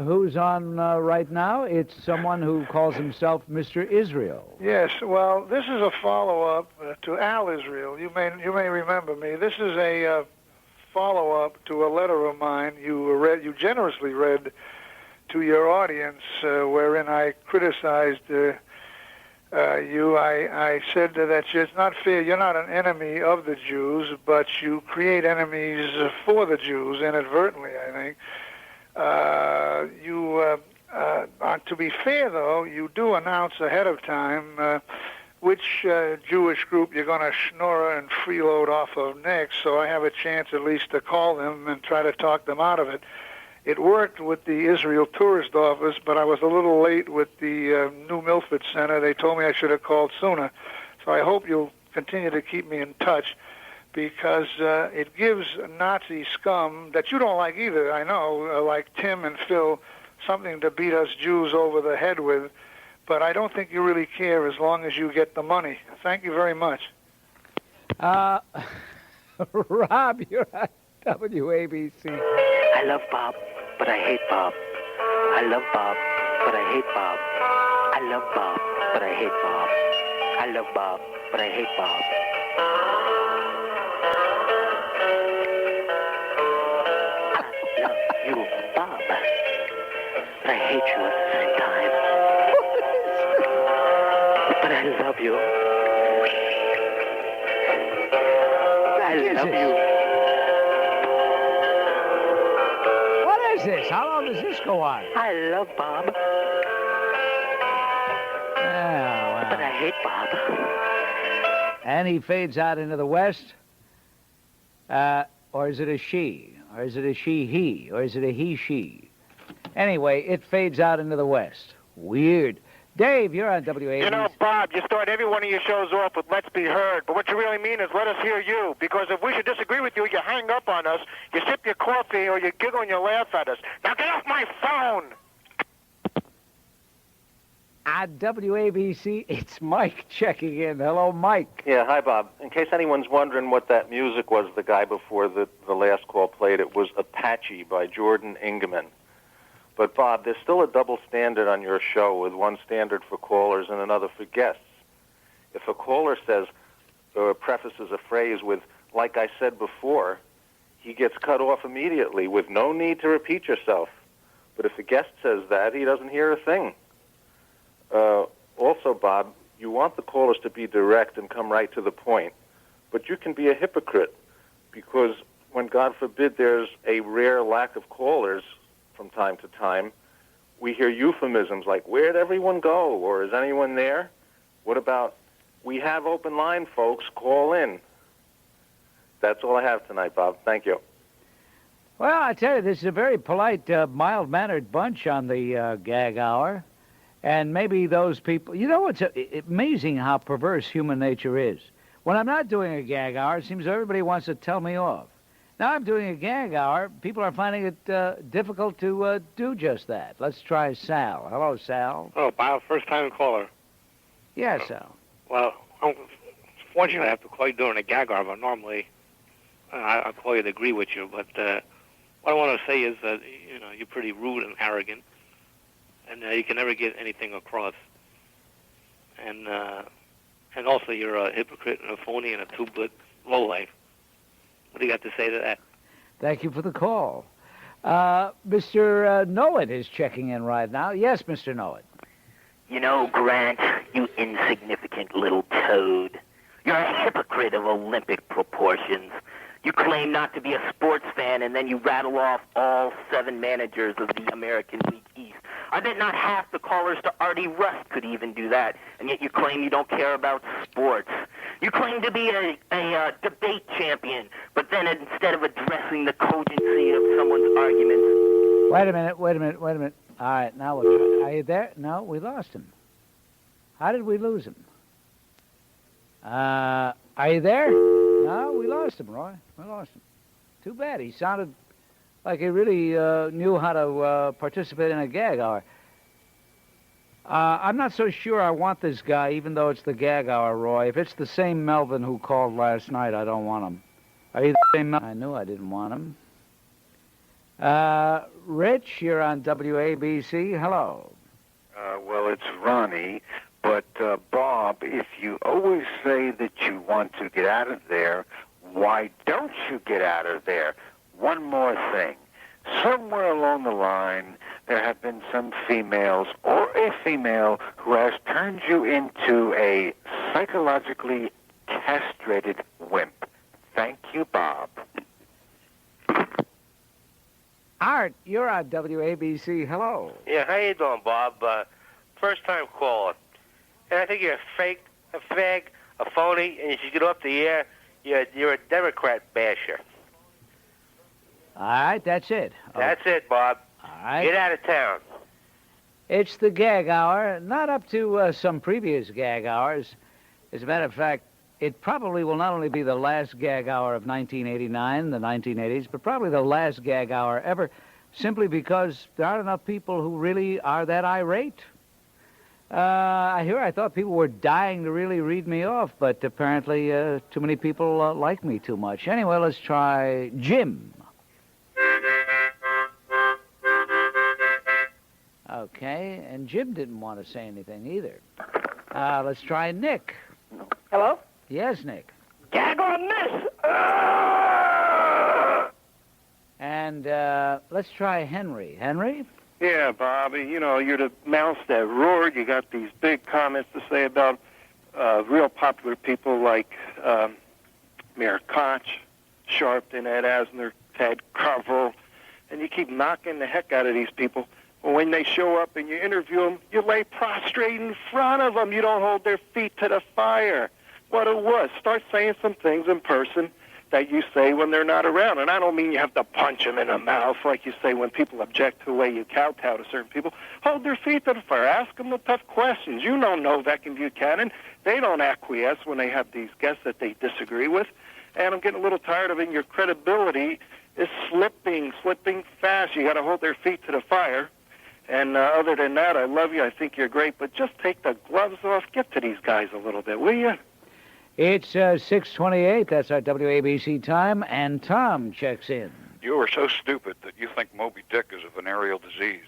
who's on right now? It's someone who calls himself Mr. Israel. Yes, well, this is a follow-up to Al Israel. You may remember me. This is a follow-up to a letter of mine you generously read to your audience, wherein I criticized you. I said that it's not fair. You're not an enemy of the Jews, but you create enemies for the Jews inadvertently, I think. To be fair, though, you do announce ahead of time which Jewish group you're going to schnorr and freeload off of next, so I have a chance at least to call them and try to talk them out of it. It worked with the Israel Tourist Office, but I was a little late with the New Milford Center. They told me I should have called sooner. So I hope you'll continue to keep me in touch, because it gives Nazi scum that you don't like either, I know, like Tim and Phil, something to beat us Jews over the head with. But I don't think you really care as long as you get the money. Thank you very much. Rob, you're at WABC. I love Bob, but I hate Bob. I love Bob, but I hate Bob. I love Bob, but I hate Bob. I love Bob, but I hate Bob. I love you, Bob, but I hate you at the same time. But I love you. I love you. What is this? How long does this go on? I love Bob, Yeah, well. but I hate Bob. And he fades out into the west? Or is it a she? Or is it a she-he? Or is it a he-she? Anyway, it fades out into the west. Weird. Dave, you're on WABC. You know, Bob, you start every one of your shows off with "Let's be heard," but what you really mean is "Let us hear you." Because if we should disagree with you, you hang up on us, you sip your coffee, or you giggle and you laugh at us. Now get off my phone! At WABC, it's Mike checking in. Hello, Mike. Yeah, hi, Bob. In case anyone's wondering what that music was the guy before the last call played, it was Apache by Jordan Ingeman. But, Bob, there's still a double standard on your show, with one standard for callers and another for guests. If a caller says, or prefaces a phrase with, "like I said before," he gets cut off immediately with no need to repeat yourself. But if a guest says that, he doesn't hear a thing. Also, Bob, you want the callers to be direct and come right to the point, but you can be a hypocrite, because when, God forbid, there's a rare lack of callers from time to time, we hear euphemisms like, "Where'd everyone go?" or "Is anyone there?" What about, "We have open line, folks, call in"? That's all I have tonight, Bob. Thank you. Well, I tell you, this is a very polite, mild-mannered bunch on the gag hour. And maybe those people... You know, it's amazing how perverse human nature is. When I'm not doing a gag hour, it seems everybody wants to tell me off. Now I'm doing a gag hour. People are finding it difficult to do just that. Let's try Sal. Hello, Sal. Oh, Bob, first-time caller. Yes, Sal. Well, fortunately, I have to call you during a gag hour, but normally I'll call you to agree with you. But what I want to say is that, you know, you're pretty rude and arrogant, and you can never get anything across. And also, you're a hypocrite and a phony and a two-bit lowlife. What do you got to say to that? Thank you for the call. Mr. Noet is checking in right now. Yes, Mr. Noet. You know, Grant, you insignificant little toad. You're a hypocrite of Olympic proportions. You claim not to be a sports fan, and then you rattle off all 7 managers of the American League East. I bet not half the callers to Artie Rust could even do that, and yet you claim you don't care about sports. You claim to be a debate champion, but then instead of addressing the cogency of someone's arguments... Wait a minute. All right, now we'll try. Are you there? No, we lost him. How did we lose him? Are you there? No, we lost him, Roy. We lost him. Too bad. He sounded like he really knew how to participate in a gag hour. I'm not so sure I want this guy, even though it's the gag hour, Roy. If it's the same Melvin who called last night, I don't want him. Are you the same Melvin? I knew I didn't want him. Rich, you're on WABC. Hello. Well, it's Ronnie. But, Bob, if you always say that you want to get out of there, why don't you get out of there? One more thing. Somewhere along the line, there have been some females or a female who has turned you into a psychologically castrated wimp. Thank you, Bob. Art, you're on WABC. Hello. Yeah, how you doing, Bob? First-time caller. And I think you're a fake, a fag, a phony, and you should get off the air. You're a Democrat basher. All right, that's it. That's it, Bob. All right. Get out of town. It's the gag hour, not up to some previous gag hours. As a matter of fact, it probably will not only be the last gag hour of 1989, the 1980s, but probably the last gag hour ever, simply because there aren't enough people who really are that irate. I thought people were dying to really read me off, but apparently too many people like me too much. Anyway, let's try Jim. Okay, and Jim didn't want to say anything either. Let's try Nick. Hello? Yes, Nick. Gag on this! And let's try Henry. Henry? Yeah, Bob. You know, you're the mouse that roared. You got these big comments to say about real popular people like Mayor Koch, Sharpton, Ed Asner, Ted Carvel, and you keep knocking the heck out of these people. But when they show up and you interview them, you lay prostrate in front of them. You don't hold their feet to the fire. What it was. Start saying some things in person that you say when they're not around. And I don't mean you have to punch them in the mouth like you say when people object to the way you kowtow to certain people. Hold their feet to the fire. Ask them the tough questions. You know Novak and Buchanan. They don't acquiesce when they have these guests that they disagree with. And I'm getting a little tired of it. Your credibility is slipping fast. You got to hold their feet to the fire. And other than that, I love you. I think you're great. But just take the gloves off. Get to these guys a little bit, will you? It's 6:28. That's our WABC time, and Tom checks in. You are so stupid that you think Moby Dick is a venereal disease.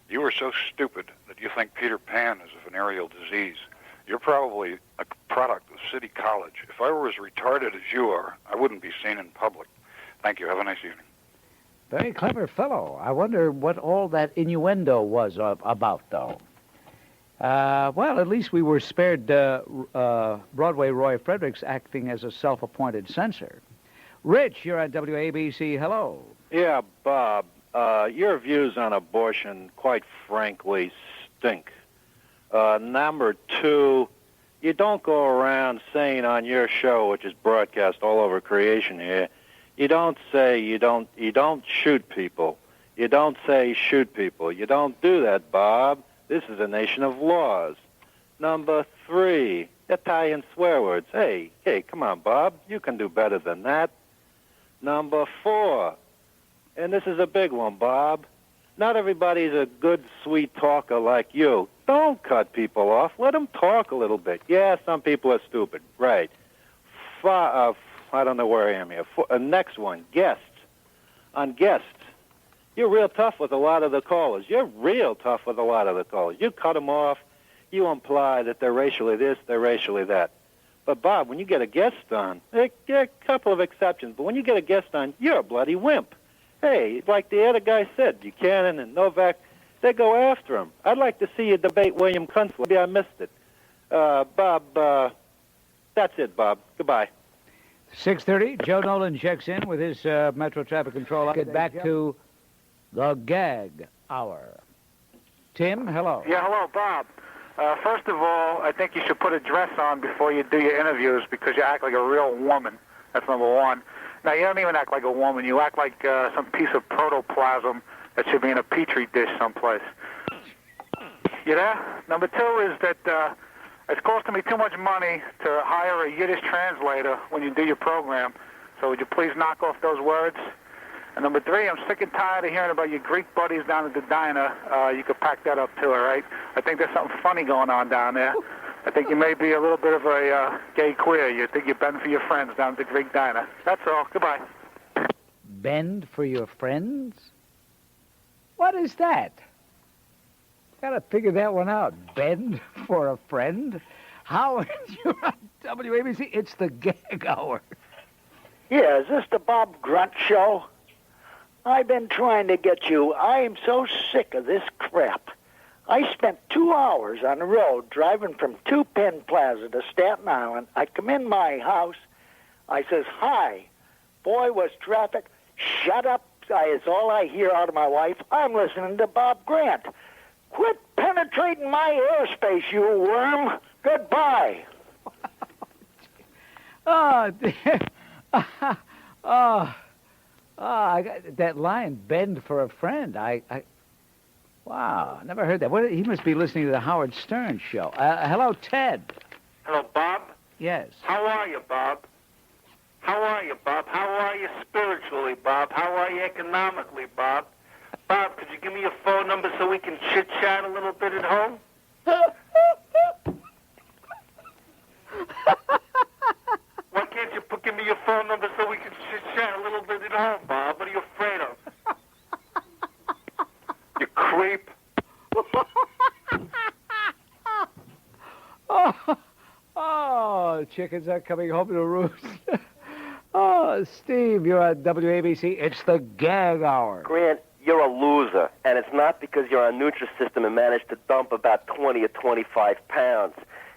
You are so stupid that you think Peter Pan is a venereal disease. You're probably a product of City College. If I were as retarded as you are, I wouldn't be seen in public. Thank you. Have a nice evening. Very clever fellow. I wonder what all that innuendo was about, though. Well, at least we were spared Broadway Roy Fredericks acting as a self-appointed censor. Rich, you're on WABC. Hello. Yeah, Bob, your views on abortion, quite frankly, stink. Number two, you don't go around saying on your show, which is broadcast all over creation here, you don't say you don't shoot people. You don't say shoot people. You don't do that, Bob. This is a nation of laws. Number three, Italian swear words. Hey, come on, Bob. You can do better than that. Number four, and this is a big one, Bob. Not everybody's a good, sweet talker like you. Don't cut people off. Let them talk a little bit. Yeah, some people are stupid. Right. I don't know where I am here. Next one, guests. On guests, you're real tough with a lot of the callers. You cut them off. You imply that they're racially this, they're racially that. But, Bob, when you get a guest on, there are a couple of exceptions, but when you get a guest on, you're a bloody wimp. Hey, like the other guy said, Buchanan and Novak, they go after him. I'd like to see you debate William Kunstler. Maybe I missed it. Bob, that's it, Bob. Goodbye. 6:30, Joe Nolan checks in with his Metro Traffic Control. Get back to the gag hour. Tim, hello. Yeah, hello, Bob. First of all, I think you should put a dress on before you do your interviews because you act like a real woman. That's number one. Now, you don't even act like a woman. You act like some piece of protoplasm that should be in a petri dish someplace. You there? Number two is that it's costing me too much money to hire a Yiddish translator when you do your program. So would you please knock off those words? And number three, I'm sick and tired of hearing about your Greek buddies down at the diner. You could pack that up too, all right? I think there's something funny going on down there. I think you may be a little bit of a gay queer. You think you bend for your friends down at the Greek diner. That's all. Goodbye. Bend for your friends? What is that? Got to figure that one out. Bend for a friend? Howard, you're on WABC. It's the Gag Hour. Yeah, is this the Bob Grunt show? I've been trying to get you. I am so sick of this crap. I spent 2 hours on the road driving from Two Penn Plaza to Staten Island. I come in my house. I says, hi. Boy, was traffic. Shut up. It's all I hear out of my wife. I'm listening to Bob Grant. Quit penetrating my airspace, you worm. Goodbye. Oh, dear. I got that line, bend for a friend. Wow, never heard that. He must be listening to the Howard Stern show. Hello, Ted. Hello, Bob. Yes. How are you, Bob? How are you, Bob? How are you spiritually, Bob? How are you economically, Bob? Bob, could you give me your phone number so we can chit-chat a little bit at home? Why can't you give me your phone number so we can chit-chat a little bit at home, Bob? What are you afraid of? You creep. Oh, chickens are coming home to roost. Oh, Steve, you're on WABC. It's the Gag Hour. Grant, you're a loser, and it's not because you're on Nutrisystem and managed to dump about 20 or 25 pounds.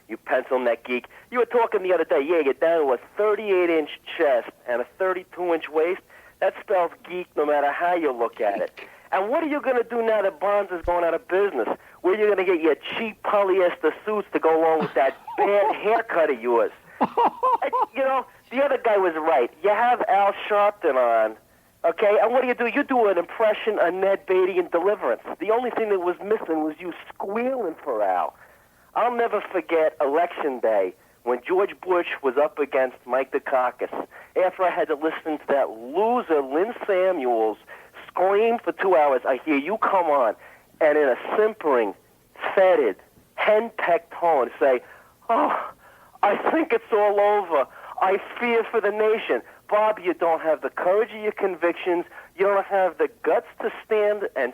You pencil neck geek. You were talking the other day, you're down to a 38-inch chest and a 32-inch waist. That spells geek no matter how you look at it. And what are you going to do now that Bonds is going out of business? Where are you going to get your cheap polyester suits to go along with that bad haircut of yours? And, the other guy was right. You have Al Sharpton on, okay? And what do? You do an impression of Ned Beatty in Deliverance. The only thing that was missing was you squealing for Al. I'll never forget Election Day when George Bush was up against Mike Dukakis. After I had to listen to that loser, Lynn Samuels, scream for 2 hours, I hear you come on, and in a simpering, fetid, henpecked tone say, oh, I think it's all over. I fear for the nation. Bob, you don't have the courage of your convictions. You don't have the guts to stand and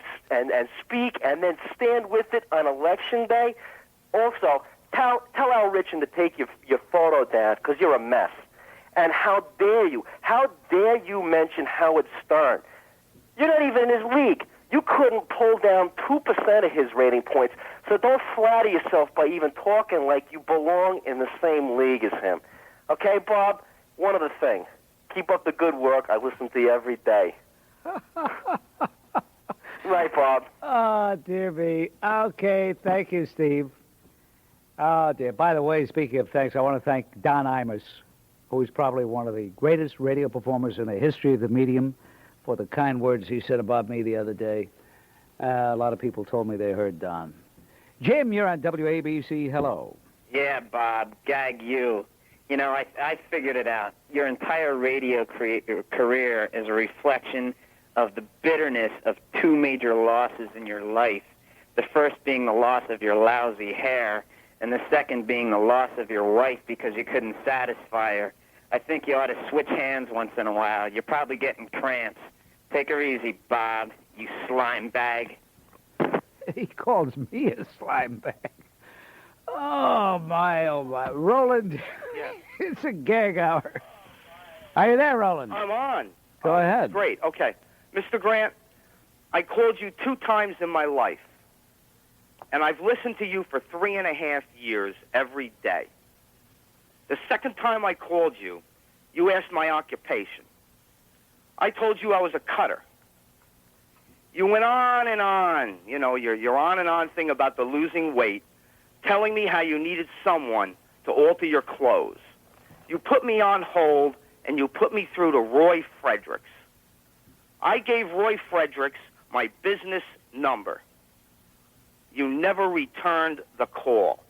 speak and then stand with it on Election Day. Also, tell Al Richin to take your photo down because you're a mess. And how dare you mention Howard Stern? You're not even in his league. You couldn't pull down 2% of his rating points, so don't flatter yourself by even talking like you belong in the same league as him. Okay, Bob? One other thing. Keep up the good work. I listen to you every day. Right, Bob? Oh, dear me. Okay, thank you, Steve. Oh, dear. By the way, speaking of thanks, I want to thank Don Imus, who is probably one of the greatest radio performers in the history of the medium, for the kind words he said about me the other day. A lot of people told me they heard Don. Jim, you're on WABC. Hello. Yeah, Bob. Gag you. I figured it out. Your entire radio career is a reflection of the bitterness of two major losses in your life. The first being the loss of your lousy hair, and the second being the loss of your wife because you couldn't satisfy her. I think you ought to switch hands once in a while. You're probably getting cramps. Take her easy, Bob, you slime bag. He calls me a slime bag. Oh, my. Roland, yeah. It's a Gag Hour. Are you there, Roland? I'm on. Go ahead. Great, okay. Mr. Grant, I called you 2 times in my life, and I've listened to you for 3.5 years every day. The second time I called you, you asked my occupation. I told you I was a cutter. You went on and on, your on and on thing about the losing weight, telling me how you needed someone to alter your clothes. You put me on hold, and you put me through to Roy Fredericks. I gave Roy Fredericks my business number. You never returned the call.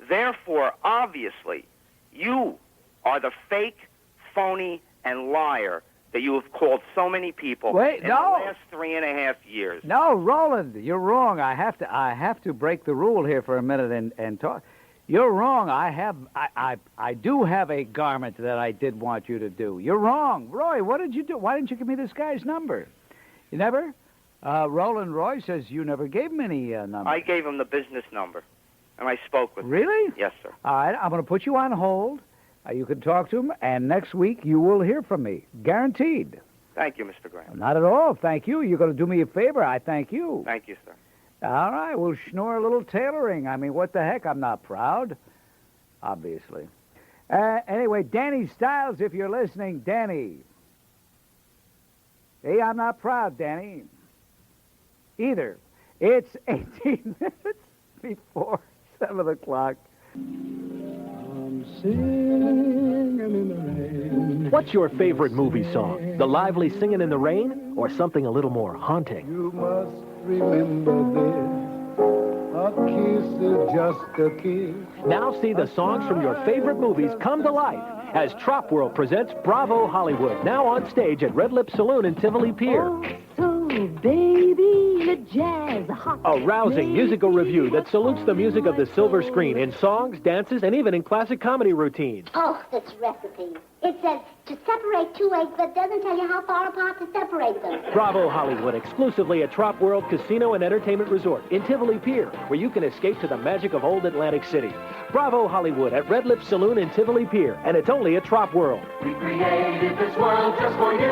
Therefore, obviously, you are the fake, phony, and liar that you have called so many people in the last 3.5 years. No, Roland, you're wrong. I have to break the rule here for a minute and talk. You're wrong. I do have a garment that I did want you to do. You're wrong. Roy, what did you do? Why didn't you give me this guy's number? You never? Roland Roy says you never gave him any number. I gave him the business number, and I spoke with him. Really? Yes, sir. All right, I'm going to put you on hold. You can talk to him, and next week you will hear from me. Guaranteed. Thank you, Mr. Grant. Not at all. Thank you. You're going to do me a favor. I thank you. Thank you, sir. All right, we'll schnorr a little tailoring. I mean, what the heck? I'm not proud, obviously. Anyway, Danny Stiles, if you're listening, Danny. Hey, I'm not proud, Danny. Either. It's 18 minutes before 7 o'clock. I'm singing in the rain. What's your favorite movie song? The lively Singing in the Rain or something a little more haunting? You must remember this. A kiss is just a kiss. Now see the songs from your favorite movies come to life as Trop World presents Bravo Hollywood, now on stage at Red Lip Saloon in Tivoli Pier. So, baby, the jazz hot. A rousing musical review that salutes the music of the silver screen in songs, dances, and even in classic comedy routines. Oh, this recipe. It says to separate two eggs, but doesn't tell you how far apart to separate them. Bravo Hollywood, exclusively at Trop World Casino and Entertainment Resort in Tivoli Pier, where you can escape to the magic of old Atlantic City. Bravo Hollywood at Red Lip Saloon in Tivoli Pier, and it's only at Trop World. We created this world just for you.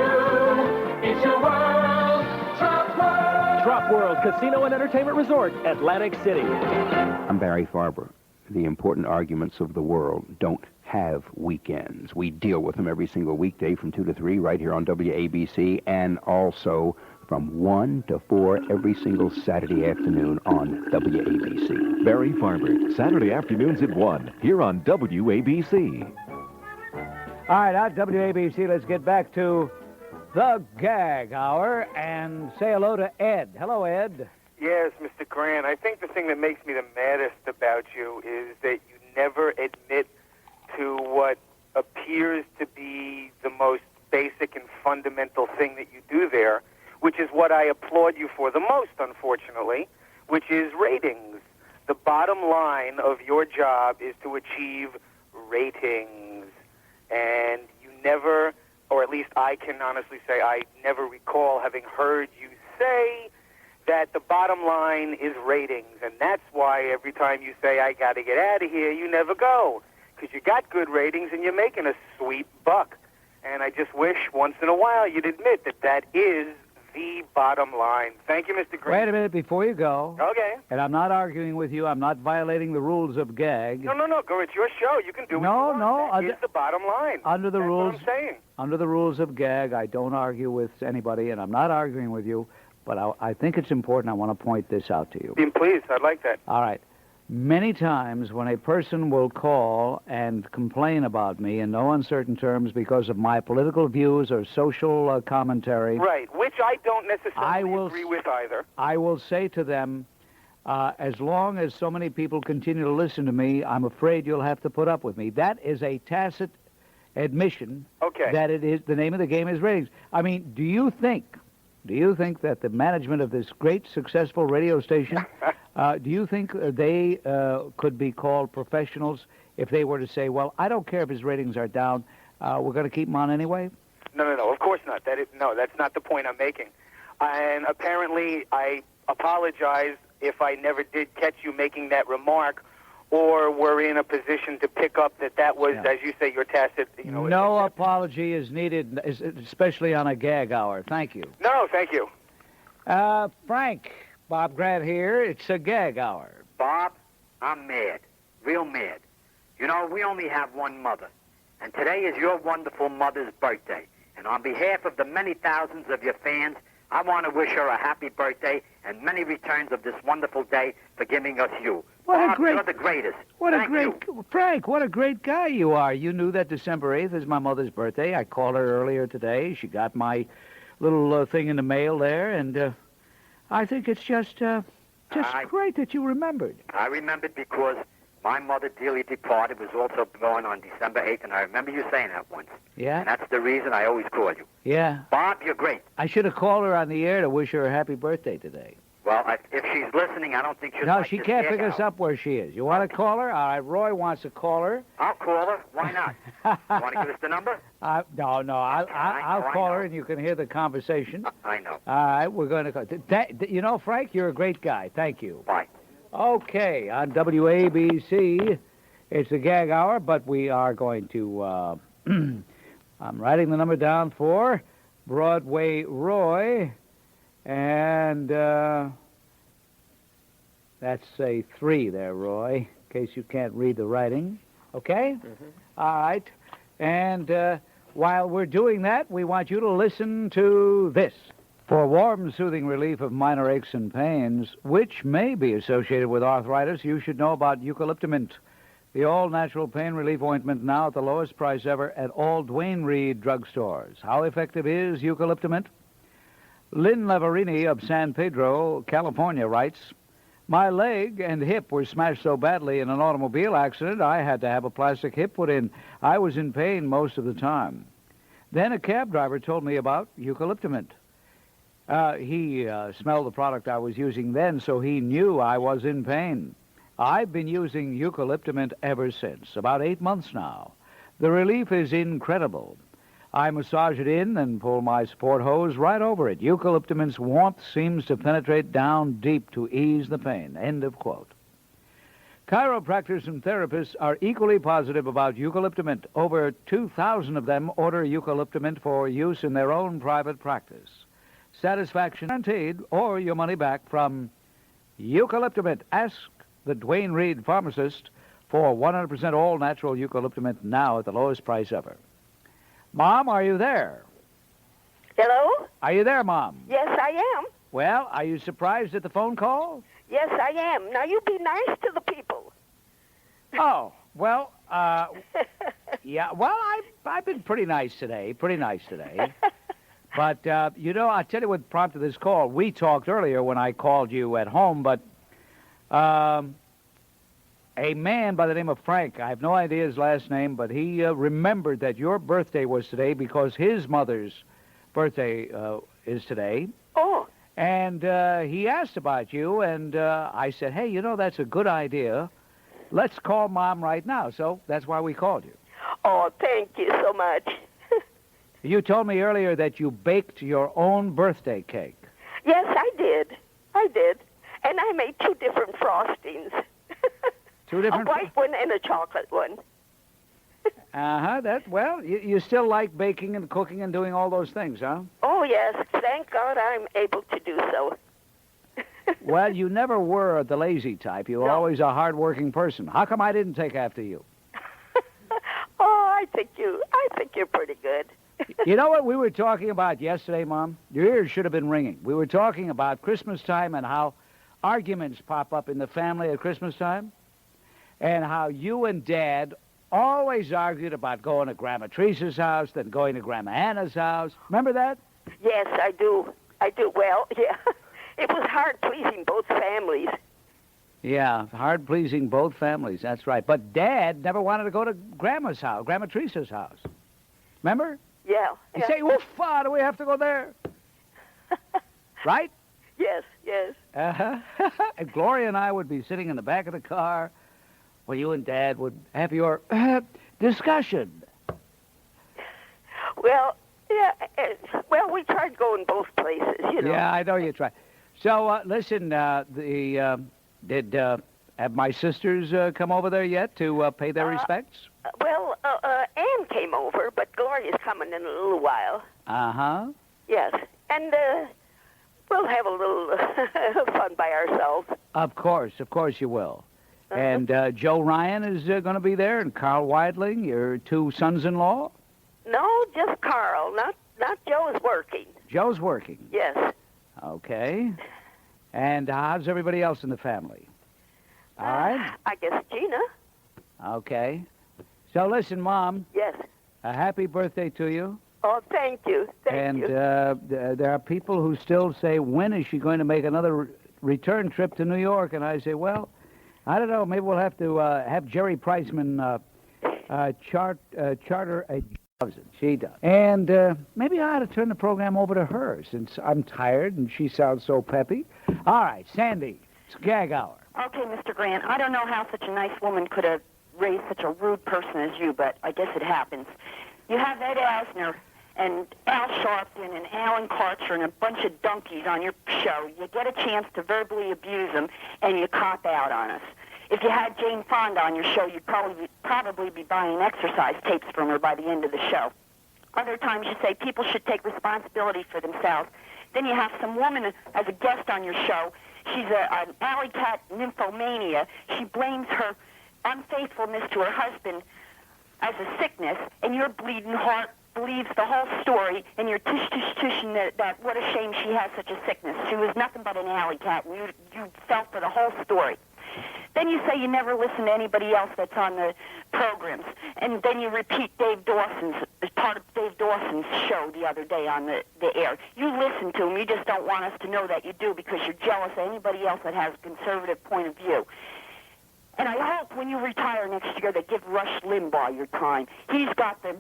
It's your world, Trop World. Trop World Casino and Entertainment Resort, Atlantic City. I'm Barry Farber. The important arguments of the world don't have weekends. We deal with them every single weekday from 2 to 3 right here on WABC, and also from 1 to 4 every single Saturday afternoon on WABC. Barry Farber, Saturday afternoons at 1 here on WABC. All right, at WABC, let's get back to the Gag Hour and say hello to Ed. Hello, Ed. Yes, Mr. Grant. I think the thing that makes me the maddest about you is that you never admit to what appears to be the most basic and fundamental thing that you do there, which is what I applaud you for the most, unfortunately, which is ratings. The bottom line of your job is to achieve ratings. And you never, or at least I can honestly say, I never recall having heard you say that the bottom line is ratings. And that's why every time you say, I got to get out of here, you never go. Because you got good ratings and you're making a sweet buck. And I just wish once in a while you'd admit that that is the bottom line. Thank you, Mr. Green. Wait a minute before you go. Okay. And I'm not arguing with you. I'm not violating the rules of gag. No, go. It's your show. You can do what you want. That is the bottom line. Under the That's rules, what I'm saying. Under the rules of gag, I don't argue with anybody, and I'm not arguing with you. But I think it's important. I want to point this out to you. Please, I'd like that. All right. Many times when a person will call and complain about me in no uncertain terms because of my political views or social commentary... Right, which I don't necessarily agree with either. I will say to them, as long as so many people continue to listen to me, I'm afraid you'll have to put up with me. That is a tacit admission that it is the name of the game is ratings. I mean, do you think that the management of this great, successful radio station, do you think they could be called professionals if they were to say, well, I don't care if his ratings are down, we're going to keep him on anyway? No, of course not. That's not the point I'm making. And apparently I apologize if I never did catch you making that remark, or were in a position to pick up that was, as you say, your tacit... No apology is needed, especially on a gag hour. Thank you. No, thank you. Frank, Bob Grant here. It's a gag hour. Bob, I'm mad. Real mad. You know, we only have one mother. And today is your wonderful mother's birthday. And on behalf of the many thousands of your fans, I want to wish her a happy birthday and many returns of this wonderful day for giving us you. Bob, you're the greatest. Frank, what a great guy you are. You knew that December 8th is my mother's birthday. I called her earlier today. She got my little thing in the mail there, and I think it's just great that you remembered. I remembered because my mother dearly departed was also born on December 8th, and I remember you saying that once. Yeah? And that's the reason I always call you. Yeah. Bob, you're great. I should have called her on the air to wish her a happy birthday today. Well, if she's listening, I don't think she'll. No, like she this can't gag pick us hour. up where she is. You want to call her? All right, Roy wants to call her. I'll call her. Why not? You want to give us the number? No, I'll call her and you can hear the conversation. I know. All right, we're going to call. You know, Frank, you're a great guy. Thank you. Bye. Okay, on WABC, it's the gag hour, but we are going to. I'm writing the number down for Broadway Roy, and that's a 3 there, Roy, in case you can't read the writing. Okay? All right. And while we're doing that, we want you to listen to this. For warm, soothing relief of minor aches and pains, which may be associated with arthritis, you should know about Eucalyptimint, the all-natural pain relief ointment now at the lowest price ever at all Duane Reade drugstores. How effective is Eucalyptimint? Lynn Leverini of San Pedro, California, writes, my leg and hip were smashed so badly in an automobile accident, I had to have a plastic hip put in. I was in pain most of the time. Then a cab driver told me about Eucalyptimint. He smelled the product I was using then, so he knew I was in pain. I've been using Eucalyptimint ever since, about 8 months now. The relief is incredible. I massage it in and pull my support hose right over it. Eucalyptimint's warmth seems to penetrate down deep to ease the pain. End of quote. Chiropractors and therapists are equally positive about Eucalyptimint. Over 2,000 of them order Eucalyptimint for use in their own private practice. Satisfaction guaranteed, or your money back from Eucalyptimint. Ask the Duane Reade pharmacist for 100% all-natural Eucalyptimint now at the lowest price ever. Mom, are you there? Hello? Are you there, Mom? Yes, I am. Well, are you surprised at the phone call? Yes, I am. Now, you be nice to the people. Oh, well, yeah, well, I've been pretty nice today, But, you know, I'll tell you what prompted this call. We talked earlier when I called you at home, but a man by the name of Frank, I have no idea his last name, but he remembered that your birthday was today because his mother's birthday is today. Oh. And he asked about you, and I said, hey, you know, that's a good idea. Let's call Mom right now. So that's why we called you. Oh, thank you so much. You told me earlier that you baked your own birthday cake. Yes, I did. And I made 2 different frostings. 2 different... A white one and a chocolate one. Well, you still like baking and cooking and doing all those things, huh? Oh, yes. Thank God I'm able to do so. Well, you never were the lazy type. You were always a hard-working person. How come I didn't take after you? Oh, I think you're pretty good. You know what we were talking about yesterday, Mom? Your ears should have been ringing. We were talking about Christmas time and how arguments pop up in the family at Christmas time, and how you and Dad always argued about going to Grandma Teresa's house, then going to Grandma Anna's house. Remember that? Yes, I do. Well, yeah. It was hard pleasing both families. Yeah, hard pleasing both families. That's right. But Dad never wanted to go to Grandma's house, Grandma Teresa's house. Remember? Yeah. He'd say, "Oof, do we have to go there?" Right? Yes. And Gloria and I would be sitting in the back of the car where you and Dad would have your discussion. Well, yeah. Well, we tried going both places, you know. Yeah, I know you tried. So, listen, did have my sisters come over there yet to pay their respects? Well, Ann came over, but Gloria's coming in a little while. Uh-huh. Yes. And we'll have a little fun by ourselves. Of course you will. And Joe Ryan is going to be there, and Carl Weidling, your 2 sons-in-law? No, just Carl. Not Joe is working. Joe's working? Yes. Okay. And how's everybody else in the family? All right? I guess Gina. Okay. So listen, Mom. Yes. A happy birthday to you. Oh, thank you. Thank you. And there are people who still say, when is she going to make another return trip to New York? And I say, well, I don't know. Maybe we'll have to have Jerry Priceman charter a loves it. She does. And maybe I ought to turn the program over to her since I'm tired and she sounds so peppy. All right, Sandy, it's Gag Hour. Okay, Mr. Grant, I don't know how such a nice woman could have raised such a rude person as you, but I guess it happens. You have Ed Asner and Al Sharpton and Alan Karcher and a bunch of donkeys on your show. You get a chance to verbally abuse them, and you cop out on us. If you had Jane Fonda on your show, you'd probably be buying exercise tapes from her by the end of the show. Other times you say people should take responsibility for themselves. Then you have some woman as a guest on your show. She's an alley cat nymphomania. She blames her unfaithfulness to her husband as a sickness, and your bleeding heart believes the whole story, and you're tush-tush-tushing that what a shame she has such a sickness. She was nothing but an alley cat, and you felt for the whole story. Then you say you never listen to anybody else that's on the programs, and then you repeat Dave Dawson's, part of Dave Dawson's show the other day on the air. You listen to him, you just don't want us to know that you do because you're jealous of anybody else that has a conservative point of view. And I hope when you retire next year they give Rush Limbaugh your time. He's got the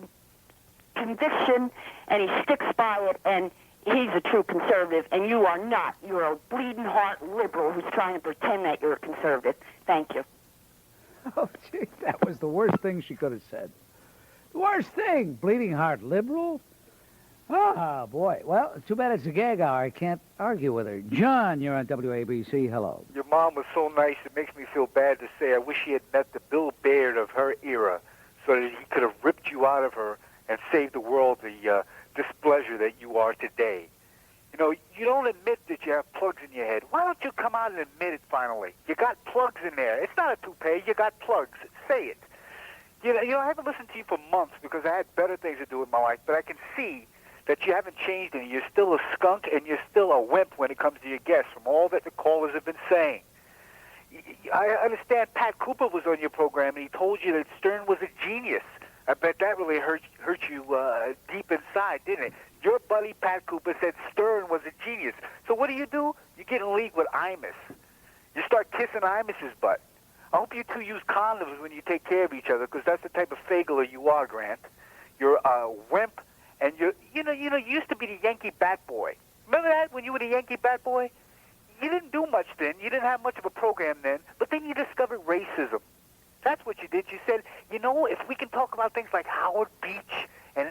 conviction, and he sticks by it, and he's a true conservative, and you are not. You're a bleeding heart liberal who's trying to pretend that you're a conservative. Thank you. Oh, gee, that was the worst thing she could have said. The worst thing, bleeding heart liberal? Oh, boy. Well, too bad it's a Gag Hour. I can't argue with her. John, you're on WABC. Hello. Your mom was so nice, it makes me feel bad to say I wish he had met the Bill Baird of her era so that he could have ripped you out of her and saved the world the displeasure that you are today. You know, you don't admit that you have plugs in your head. Why don't you come out and admit it finally? You got plugs in there. It's not a toupee. You got plugs. Say it. You know, I haven't listened to you for months because I had better things to do in my life, but I can see that you haven't changed any. You're still a skunk and you're still a wimp when it comes to your guests from all that the callers have been saying. I understand Pat Cooper was on your program and he told you that Stern was a genius. I bet that really hurt you deep inside, didn't it? Your buddy Pat Cooper said Stern was a genius. So what do? You get in league with Imus. You start kissing Imus's butt. I hope you two use condoms when you take care of each other, because that's the type of fagler you are, Grant. You're a wimp, and you used to be the Yankee bat boy. Remember that when you were the Yankee bat boy? You didn't do much then. You didn't have much of a program then, but then you discovered racism. That's what you did. You said, if we can talk about things like Howard Beach and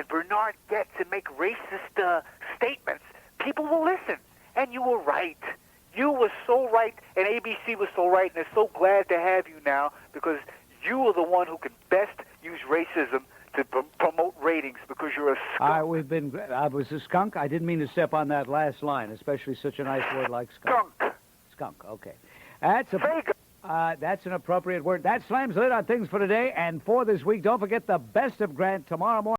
Bernard Goetz and make racist statements, people will listen. And you were right. You were so right, and ABC was so right, and they're so glad to have you now because you are the one who can best use racism to promote ratings because you're a skunk. I was a skunk. I didn't mean to step on that last line, especially such a nice word like skunk. Skunk, okay. That's an appropriate word. That slams the lid on things for today and for this week. Don't forget the best of Grant tomorrow morning.